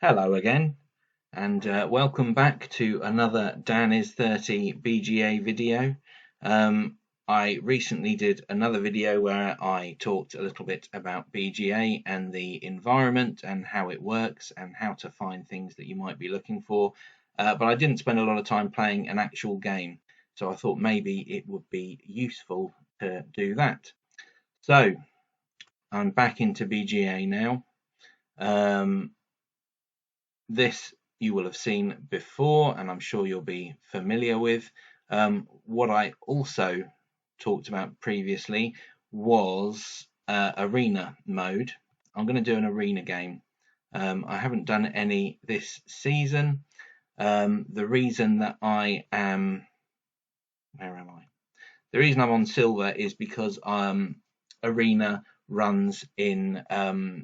Hello again, and welcome back to another Dan is 30 BGA video. I recently did another video where I talked a little bit about BGA and the environment and how it works and how to find things that you might be looking for, but I didn't spend a lot of time playing an actual game, so I thought maybe it would be useful to do that. So I'm back into BGA now. This you will have seen before, and I'm sure you'll be familiar with. What I also talked about previously was arena mode. I'm going to do an arena game. I haven't done any this season. The reason that I am, where am I? The reason I'm on silver is because arena runs in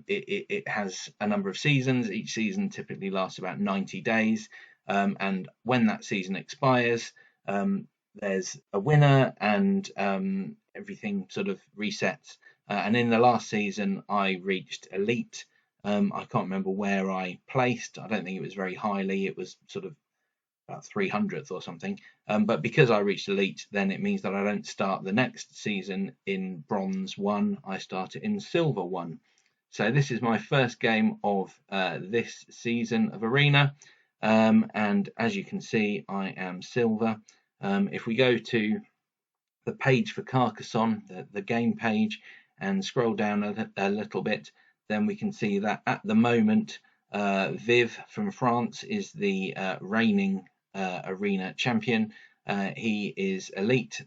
it has a number of seasons. Each season typically lasts about 90 days, and when that season expires, there's a winner, and everything sort of resets. And in the last season I reached elite. I can't remember where I placed. I don't think it was very highly. It was sort of about 300th or something, but because I reached elite, then it means that I don't start the next season in bronze 1, I start it in silver 1. So this is my first game of this season of arena, and as you can see I am silver. If we go to the page for Carcassonne, the game page, and scroll down a little bit, then we can see that at the moment Viv from France is the reigning arena champion. He is elite.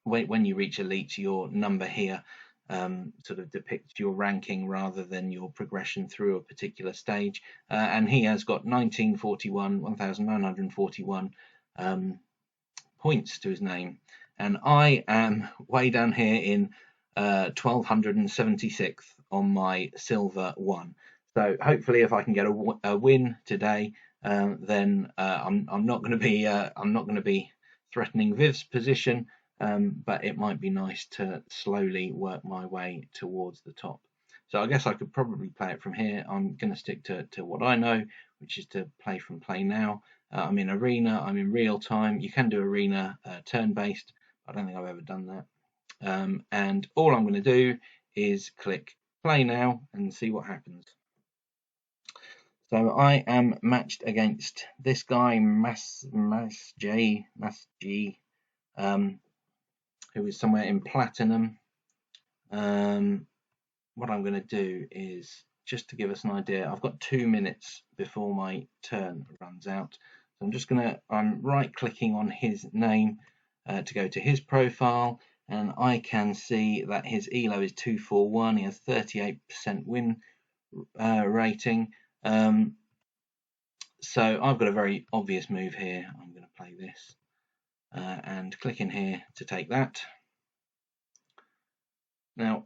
When you reach elite, your number here sort of depicts your ranking rather than your progression through a particular stage. And he has got 1941 points to his name, and I am way down here in 1276th on my silver 1. So hopefully, if I can get a win today, then I'm not going to be threatening Viv's position, but it might be nice to slowly work my way towards the top. So I guess I could probably play it from here. I'm going to stick to what I know, which is to play from play now. I'm in arena. I'm in real time. You can do arena turn-based. I don't think I've ever done that. And all I'm going to do is click play now and see what happens. So I am matched against this guy, Mas G, who is somewhere in platinum. What I'm going to do is, just to give us an idea, I've got 2 minutes before my turn runs out. So I'm right clicking on his name to go to his profile, and I can see that his ELO is 241. He has 38% win rating. So I've got a very obvious move here. I'm going to play this and click in here to take that. Now,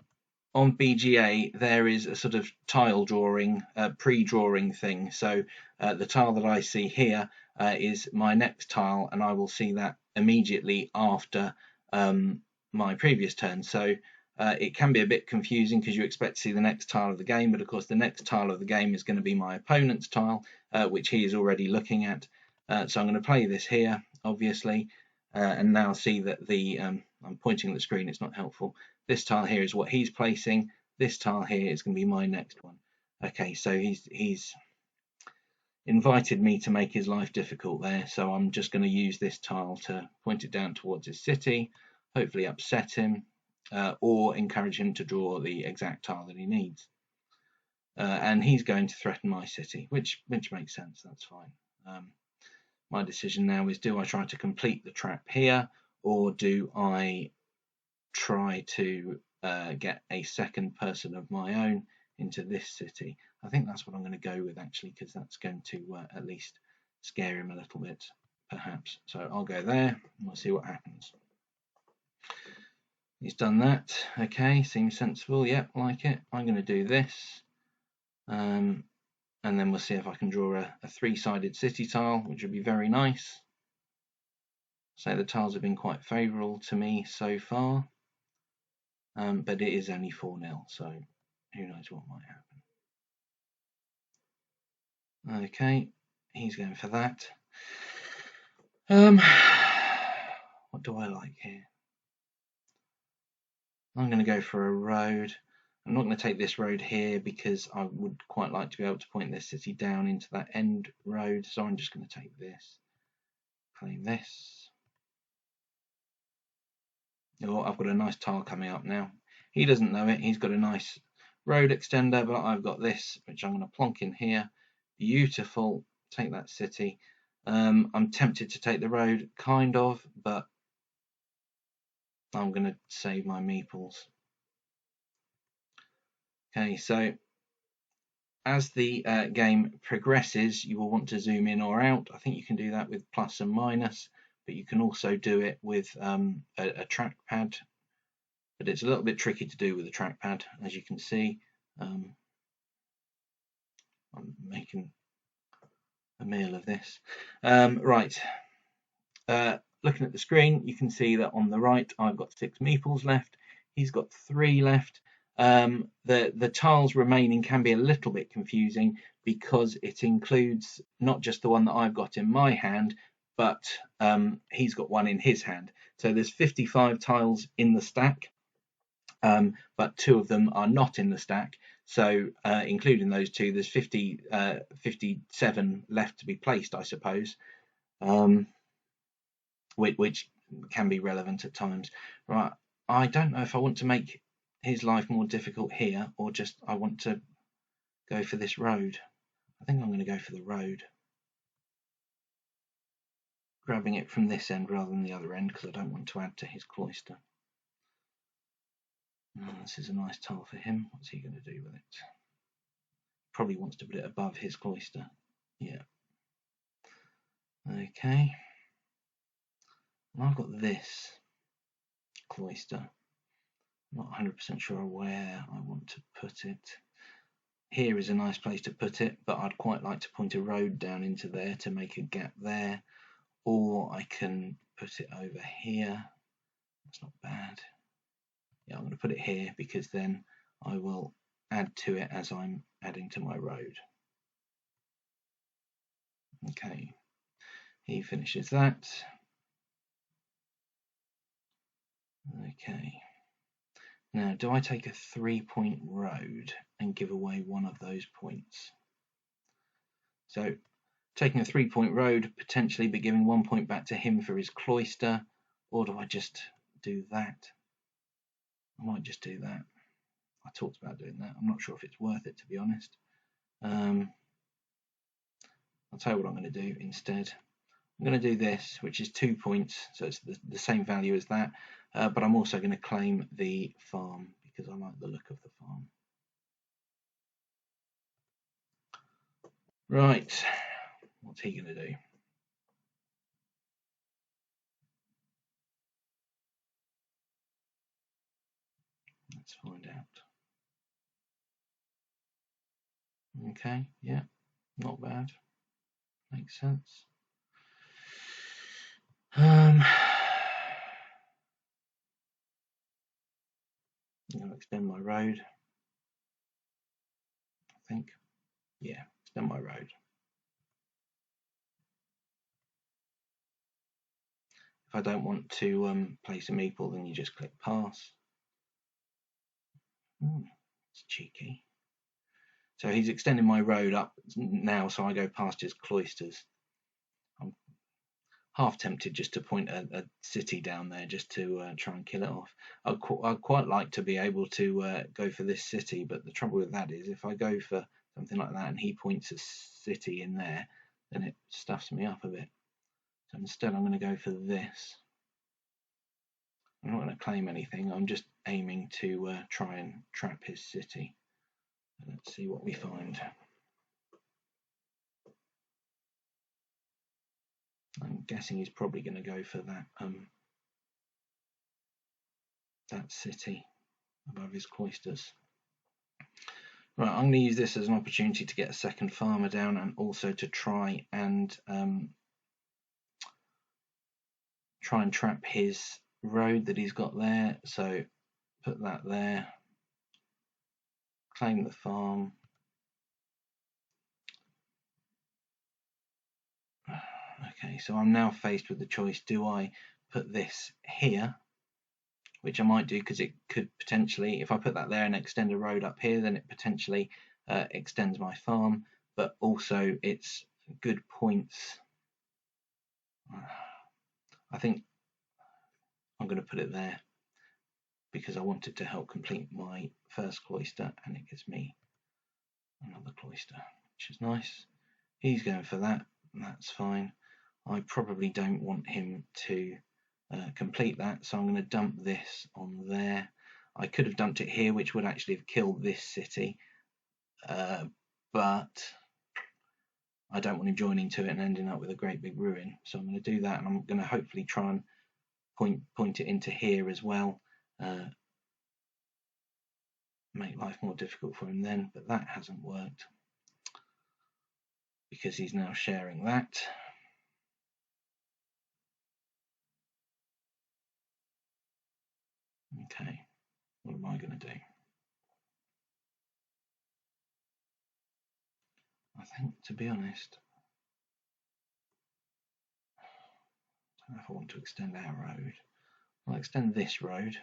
on BGA, there is a sort of tile drawing, pre-drawing thing. So the tile that I see here is my next tile, and I will see that immediately after my previous turn. So it can be a bit confusing because you expect to see the next tile of the game, but of course the next tile of the game is going to be my opponent's tile, which he is already looking at. So I'm going to play this here, obviously, and now see that I'm pointing at the screen, it's not helpful. This tile here is what he's placing. This tile here is going to be my next one. Okay, so he's invited me to make his life difficult there, so I'm just going to use this tile to point it down towards his city, hopefully upset him, or encourage him to draw the exact tile that he needs. And he's going to threaten my city, which makes sense. That's fine. My decision now is, do I try to complete the trap here, or do I try to get a second person of my own into this city? I think that's what I'm going to go with, actually, because that's going to at least scare him a little bit, perhaps. So I'll go there and we'll see what happens. He's done that. Okay, seems sensible. Yep, like it. I'm going to do this, and then we'll see if I can draw a three-sided city tile, which would be very nice. So the tiles have been quite favourable to me so far, but it is only 4-0, so who knows what might happen. Okay, he's going for that. What do I like here? I'm going to go for a road. I'm not going to take this road here because I would quite like to be able to point this city down into that end road. So I'm just going to take this, claim this. Oh, I've got a nice tile coming up now. He doesn't know it. He's got a nice road extender, but I've got this, which I'm going to plonk in here. Beautiful. Take that city. I'm tempted to take the road, kind of, but I'm going to save my meeples. Okay, so as the game progresses, you will want to zoom in or out. I think you can do that with plus and minus, but you can also do it with a trackpad. But it's a little bit tricky to do with a trackpad, as you can see. I'm making a meal of this. Right. Looking at the screen, you can see that on the right, I've got 6 meeples left. He's got 3 left. The tiles remaining can be a little bit confusing because it includes not just the one that I've got in my hand, but he's got one in his hand. So there's 55 tiles in the stack, but 2 of them are not in the stack. So including those 2, there's 57 left to be placed, I suppose. Which can be relevant at times. Right, I don't know if I want to make his life more difficult here or just I want to go for this road. I think I'm going to go for the road, grabbing it from this end rather than the other end because I don't want to add to his cloister. This is a nice tile for him. What's he going to do with it? Probably wants to put it above his cloister. Yeah. Okay. And I've got this cloister. I'm not 100% sure where I want to put it. Here is a nice place to put it, but I'd quite like to point a road down into there to make a gap there, or I can put it over here. That's not bad. Yeah, I'm going to put it here because then I will add to it as I'm adding to my road. Okay, he finishes that. Okay, now do I take a 3-point road and give away one of those points? So taking a 3-point road potentially, but giving 1 point back to him for his cloister, or do I just do that? I might just do that. I talked about doing that. I'm not sure if it's worth it, to be honest. I'll tell you what I'm going to do instead. I'm going to do this, which is 2 points, so it's the same value as that, but I'm also going to claim the farm because I like the look of the farm. Right, what's he going to do? Let's find out. Okay, yeah, not bad. Makes sense. I'm going to extend my road, I think. Yeah, extend my road. If I don't want to place a meeple, then you just click pass. It's cheeky. So he's extending my road up now, so I go past his cloisters. I'm half tempted just to point a city down there just to try and kill it off. I'd quite like to be able to go for this city, but the trouble with that is if I go for something like that and he points a city in there, then it stuffs me up a bit. So instead I'm going to go for this. I'm not going to claim anything, I'm just aiming to try and trap his city. Let's see what we find. I'm guessing he's probably going to go for that city above his cloisters. Right, I'm going to use this as an opportunity to get a second farmer down and also to try and trap his road that he's got there. So put that there, claim the farm, Okay, so I'm now faced with the choice, do I put this here, which I might do because it could potentially, if I put that there and extend a road up here, then it potentially extends my farm, but also it's good points. I think I'm going to put it there because I want it to help complete my first cloister, and it gives me another cloister, which is nice. He's going for that, and that's fine. I probably don't want him to complete that, so I'm going to dump this on there. I could have dumped it here, which would actually have killed this city, but I don't want him joining to it and ending up with a great big ruin. So I'm going to do that, and I'm going to hopefully try and point it into here as well, make life more difficult for him then, but that hasn't worked because he's now sharing that. Okay, what am I going to do? I think, to be honest, I don't know if I want to extend our road. I'll extend this road,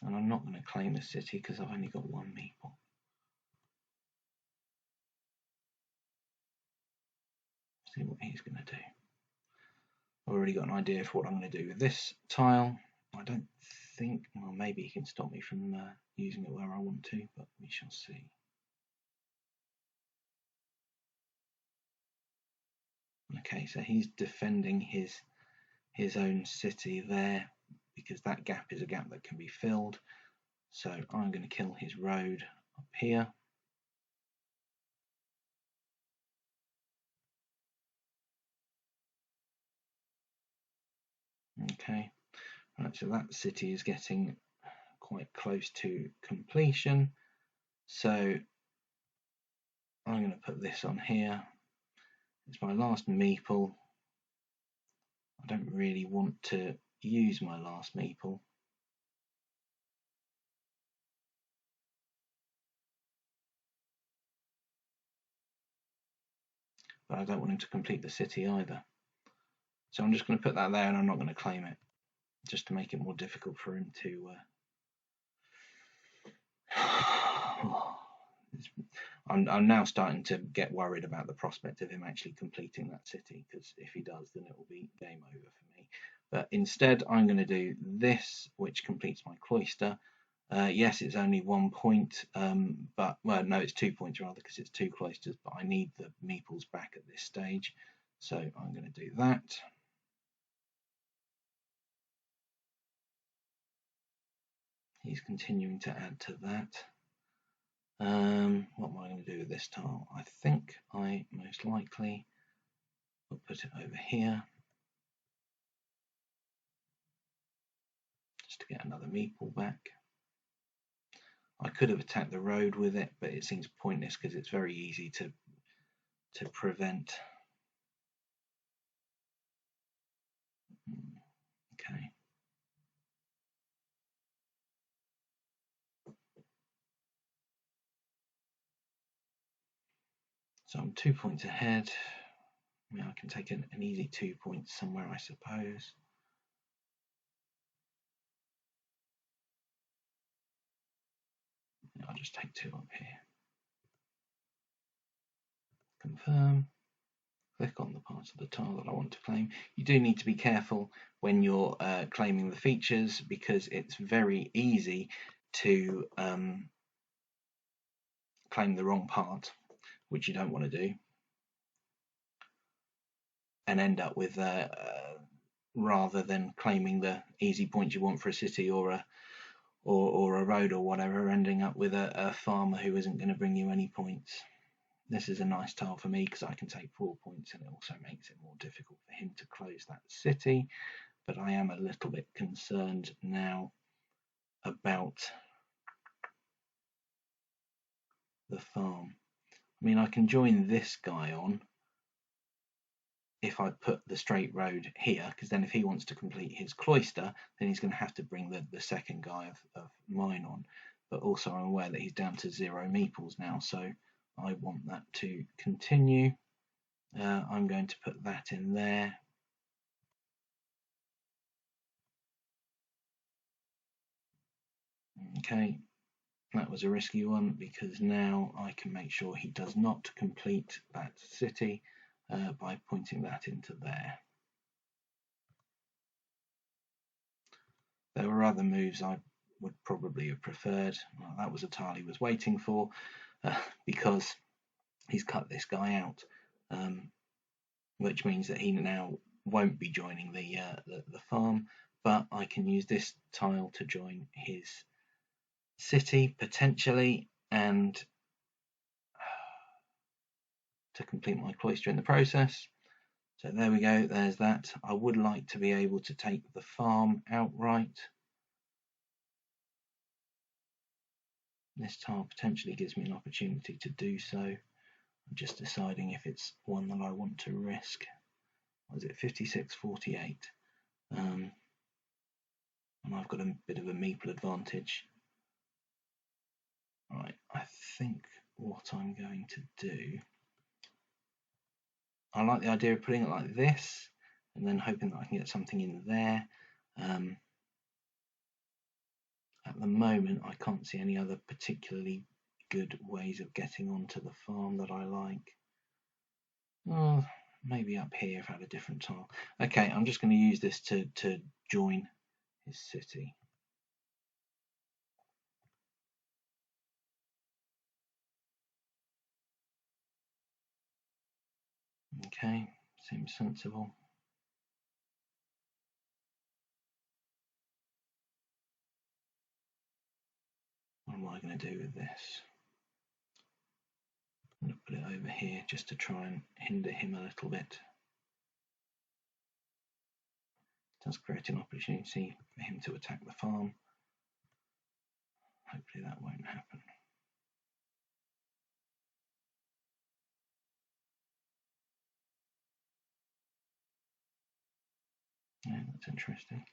and I'm not going to claim the city because I've only got one meeple. See what he's going to do. I've already got an idea for what I'm going to do with this tile. I don't think, well, maybe he can stop me from using it where I want to, but we shall see. Okay, so he's defending his own city there because that gap is a gap that can be filled. So I'm going to kill his road up here. Okay, right, so that city is getting quite close to completion. So I'm going to put this on here. It's my last meeple. I don't really want to use my last meeple. But I don't want him to complete the city either. So I'm just going to put that there, and I'm not going to claim it, just to make it more difficult for him to I'm now starting to get worried about the prospect of him actually completing that city, because if he does, then it will be game over for me. But instead, I'm going to do this, which completes my cloister. Yes, it's only 1 point, but, well, no, it's 2 points rather, because it's 2 cloisters, but I need the meeples back at this stage, so I'm going to do that. He's continuing to add to that. What am I going to do with this tile? I think I most likely will put it over here, just to get another meeple back. I could have attacked the road with it, but it seems pointless because it's very easy to prevent. Okay. So I'm 2 points ahead. I mean, I can take an easy 2 points somewhere, I suppose. I'll just take 2 up here. Confirm. Click on the parts of the tile that I want to claim. You do need to be careful when you're claiming the features, because it's very easy to claim the wrong part, which you don't want to do, and end up with rather than claiming the easy points you want for a city or a road or whatever, ending up with a farmer who isn't going to bring you any points. This is a nice tile for me because I can take 4 points, and it also makes it more difficult for him to close that city. But I am a little bit concerned now about the farm. I mean, I can join this guy on if I put the straight road here, because then if he wants to complete his cloister, then he's going to have to bring the second guy of mine on. But also I'm aware that he's down to 0 meeples now, so I want that to continue. I'm going to put that in there. Okay, that was a risky one because now I can make sure he does not complete that city by pointing that into there. There were other moves I would probably have preferred. Well, that was a tile he was waiting for because he's cut this guy out, which means that he now won't be joining the farm, but I can use this tile to join his city potentially and to complete my cloister in the process. So there we go, there's that. I would like to be able to take the farm outright. This tile potentially gives me an opportunity to do so. I'm just deciding if it's one that I want to risk. What is it, 56-48? And I've got a bit of a meeple advantage. Right, I think what I'm going to do, I like the idea of putting it like this and then hoping that I can get something in there. At the moment, I can't see any other particularly good ways of getting onto the farm that I like. Oh, maybe up here if I had a different tile. Okay, I'm just going to use this to join his city. Okay, seems sensible. What am I going to do with this? I'm going to put it over here just to try and hinder him a little bit. It does create an opportunity for him to attack the farm. Hopefully that won't happen. Yeah, that's interesting.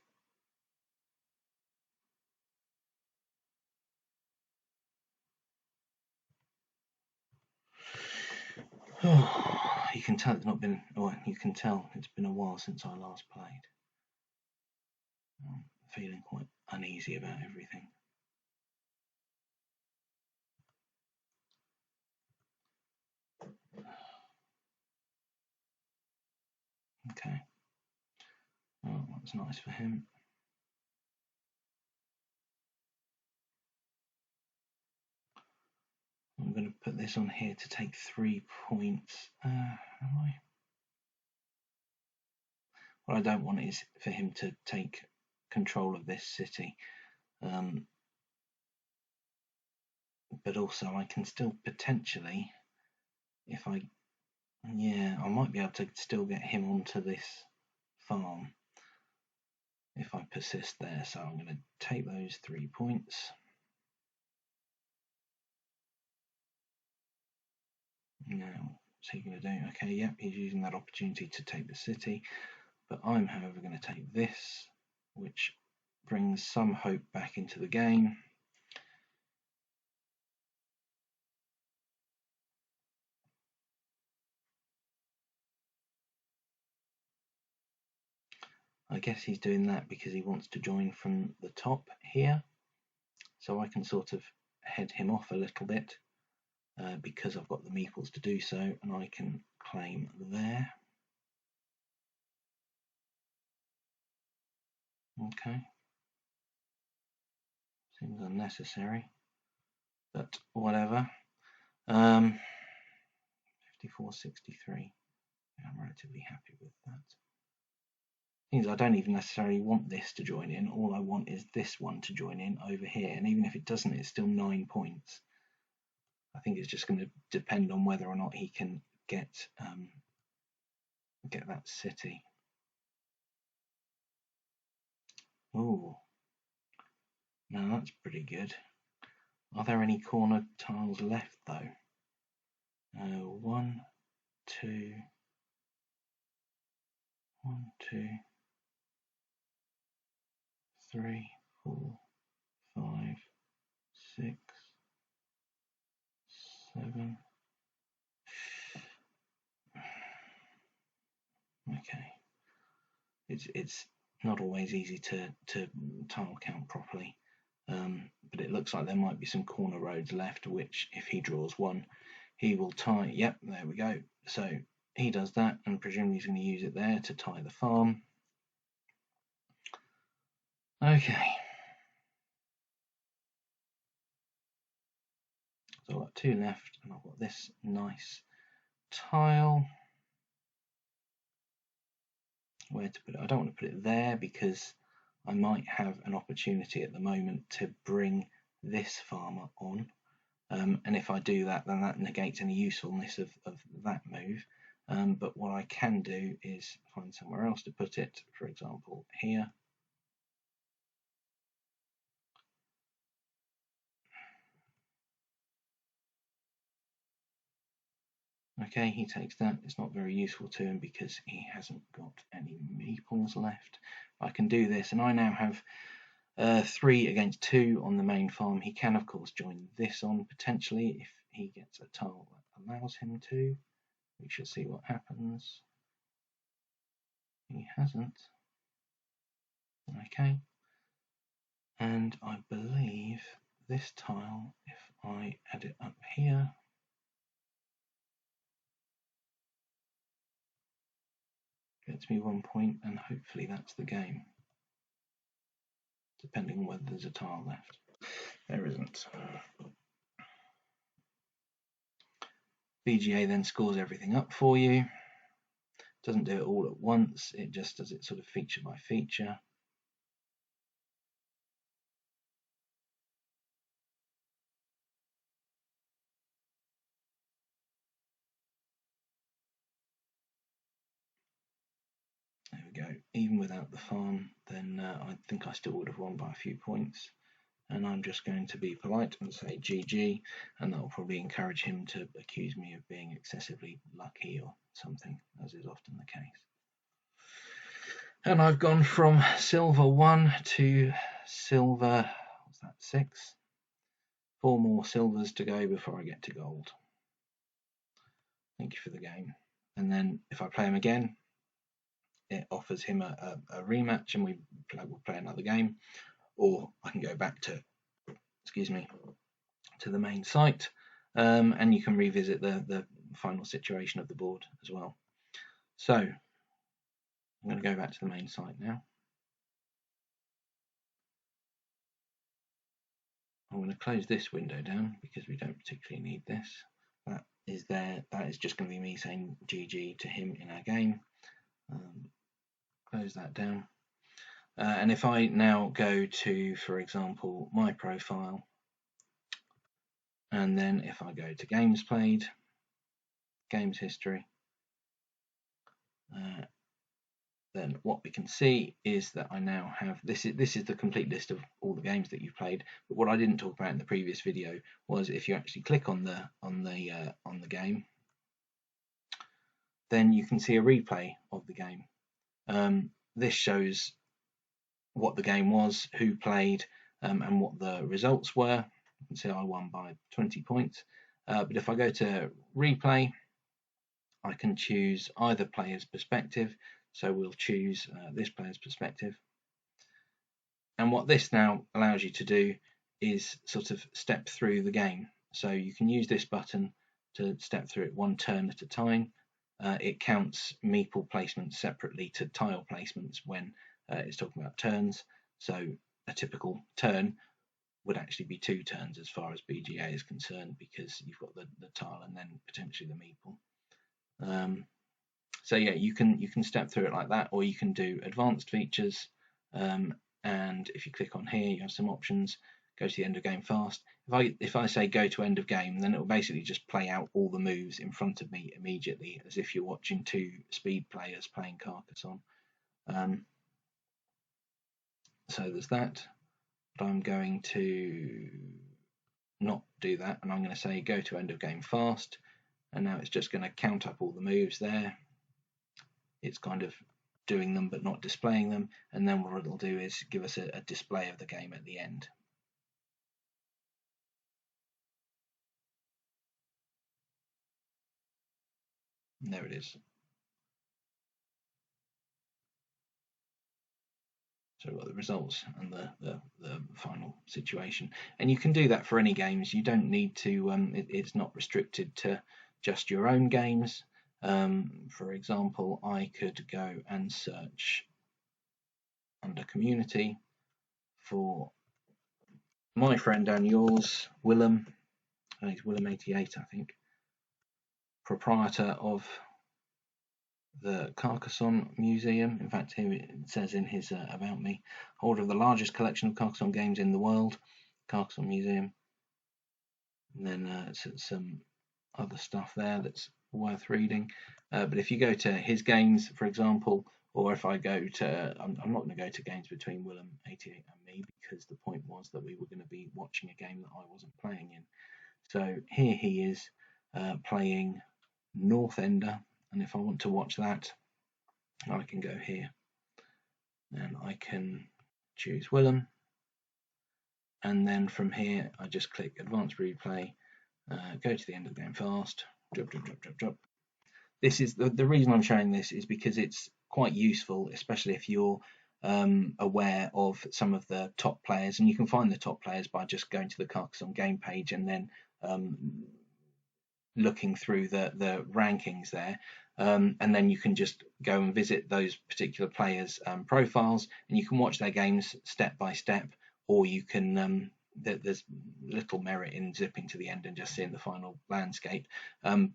Oh, you can tell it's not been, or you can tell it's been a while since I last played. I'm feeling quite uneasy about everything. Okay. Oh, that's nice for him. I'm going to put this on here to take 3 points. Am I? What I don't want is for him to take control of this city. But also I can still potentially, if I, yeah, I might be able to still get him onto this farm if I persist there. So I'm going to take those 3 points. Now, what's he going to do? Okay, yep, he's using that opportunity to take the city. But I'm, however, going to take this, which brings some hope back into the game. I guess he's doing that because he wants to join from the top here. So I can sort of head him off a little bit because I've got the meeples to do so, and I can claim there. Okay. Seems unnecessary, but whatever. 54-63. I'm relatively happy with that. Means I don't even necessarily want this to join in. All I want is this one to join in over here, and even if it doesn't, it's still 9 points. I think it's just going to depend on whether or not he can get that city. Oh, now that's pretty good. Are there any corner tiles left though? 1, 2, 1, 2, 3, 4, 5, 6, 7. Okay, it's not always easy to tile count properly, but it looks like there might be some corner roads left, which if he draws one, he will tie. Yep, there we go. So he does that, and presumably he's going to use it there to tie the farm. Okay. So I've got 2 left, and I've got this nice tile. Where to put it? I don't want to put it there because I might have an opportunity at the moment to bring this farmer on. And if I do that, then that negates any usefulness of that move. But what I can do is find somewhere else to put it, for example, here. Okay, he takes that. It's not very useful to him because he hasn't got any meeples left. I can do this, and I now have 3 against 2 on the main farm. He can, of course, join this on potentially if he gets a tile that allows him to. We shall see what happens. He hasn't. Okay. And I believe this tile, if I add it up here, gets me 1 point, and hopefully that's the game, depending on whether there's a tile left. There isn't. BGA then scores everything up for you. Doesn't do it all at once, it just does it sort of feature by feature. There we go. Even without the farm, then I think I still would have won by a few points. And I'm just going to be polite and say GG, and that will probably encourage him to accuse me of being excessively lucky or something, as is often the case. And I've gone from silver 1 to silver, what's that, 6? 4 more silvers to go before I get to gold. Thank you for the game. And then if I play him again, it offers him a rematch, and we'll play another game. Or I can go back to, to the main site, and you can revisit the final situation of the board as well. So I'm going to go back to the main site now. I'm going to close this window down because we don't particularly need this. That is there. That is just going to be me saying GG to him in our game. Close that down. And if I now go to, for example, my profile, and then if I go to games played, games history, then what we can see is that I now have this is the complete list of all the games that you've played. But what I didn't talk about in the previous video was if you actually click on the game, then you can see a replay of the game. This shows what the game was, who played, and what the results were. You can see I won by 20 points. But if I go to replay, I can choose either player's perspective. So we'll choose this player's perspective. And what this now allows you to do is sort of step through the game. So you can use this button to step through it 1 turn at a time. It counts meeple placements separately to tile placements when it's talking about turns. So a typical turn would actually be 2 turns as far as BGA is concerned, because you've got the tile and then potentially the meeple. So yeah, you can step through it like that, or you can do advanced features. And if you click on here, you have some options. Go to the end of game fast. If I say go to end of game, then it will basically just play out all the moves in front of me immediately, as if you're watching 2 speed players playing Carcassonne. So there's that. But I'm going to not do that, and I'm going to say go to end of game fast. And now it's just going to count up all the moves there. It's kind of doing them but not displaying them, and then what it'll do is give us a display of the game at the end. And there it is. So we've got the results and the final situation. And you can do that for any games. You don't need to, it's not restricted to just your own games. For example, I could go and search under community for my friend and yours, Willem. He's Willem88, I think, proprietor of the Carcassonne Museum. In fact, here it says in his about me, holder of the largest collection of Carcassonne games in the world, Carcassonne Museum. And then some other stuff there that's worth reading. But if you go to his games, for example, or if I go to, I'm not going to go to games between Willem88 and me, because the point was that we were going to be watching a game that I wasn't playing in. So here he is playing North Ender, and if I want to watch that, I can go here and I can choose Willem, and then from here I just click Advanced Replay, go to the end of the game fast, drop. This is the reason I'm showing this is because it's quite useful, especially if you're aware of some of the top players, and you can find the top players by just going to the Carcassonne game page and then looking through the rankings there, and then you can just go and visit those particular players' profiles, and you can watch their games step by step, or you can there's little merit in zipping to the end and just seeing the final landscape,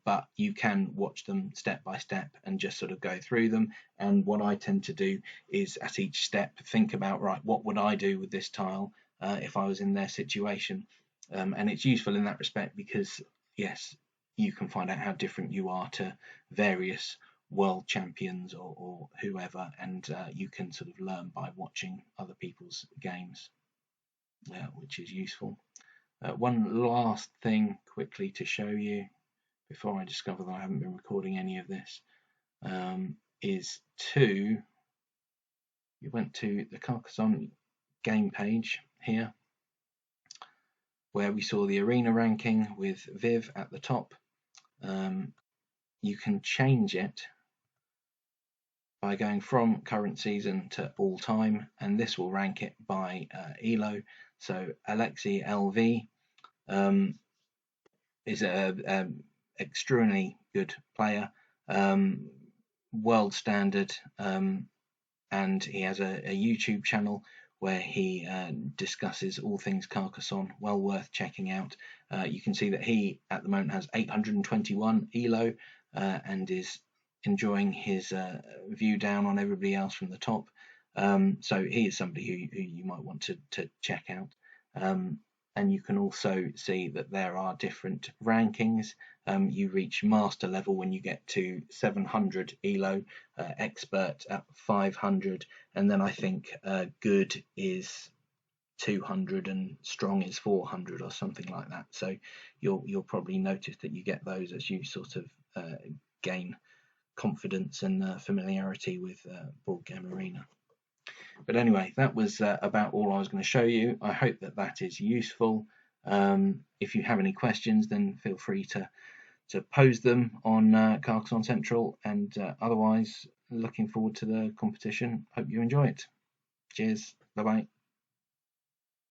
but you can watch them step by step and just sort of go through them. And what I tend to do is at each step think about, right, what would I do with this tile if I was in their situation, and it's useful in that respect because yes, you can find out how different you are to various world champions or whoever, and you can sort of learn by watching other people's games, which is useful. One last thing quickly to show you before I discover that I haven't been recording any of this is you went to the Carcassonne game page here, where we saw the arena ranking with Viv at the top. You can change it by going from current season to all time, and this will rank it by elo. So Alexei LV is an extremely good player, world standard, and he has a YouTube channel where he discusses all things Carcassonne, well worth checking out. You can see that he at the moment has 821 elo and is enjoying his view down on everybody else from the top. So he is somebody who you might want to check out. And you can also see that there are different rankings. You reach master level when you get to 700 elo, expert at 500, and then I think good is 200 and strong is 400 or something like that. So you'll probably notice that you get those as you sort of gain confidence and familiarity with Board Game Arena. But anyway, that was about all I was going to show you. I hope that that is useful. If you have any questions, then feel free to pose them on Carcassonne Central, and otherwise looking forward to the competition. Hope you enjoy it. Cheers. Bye bye.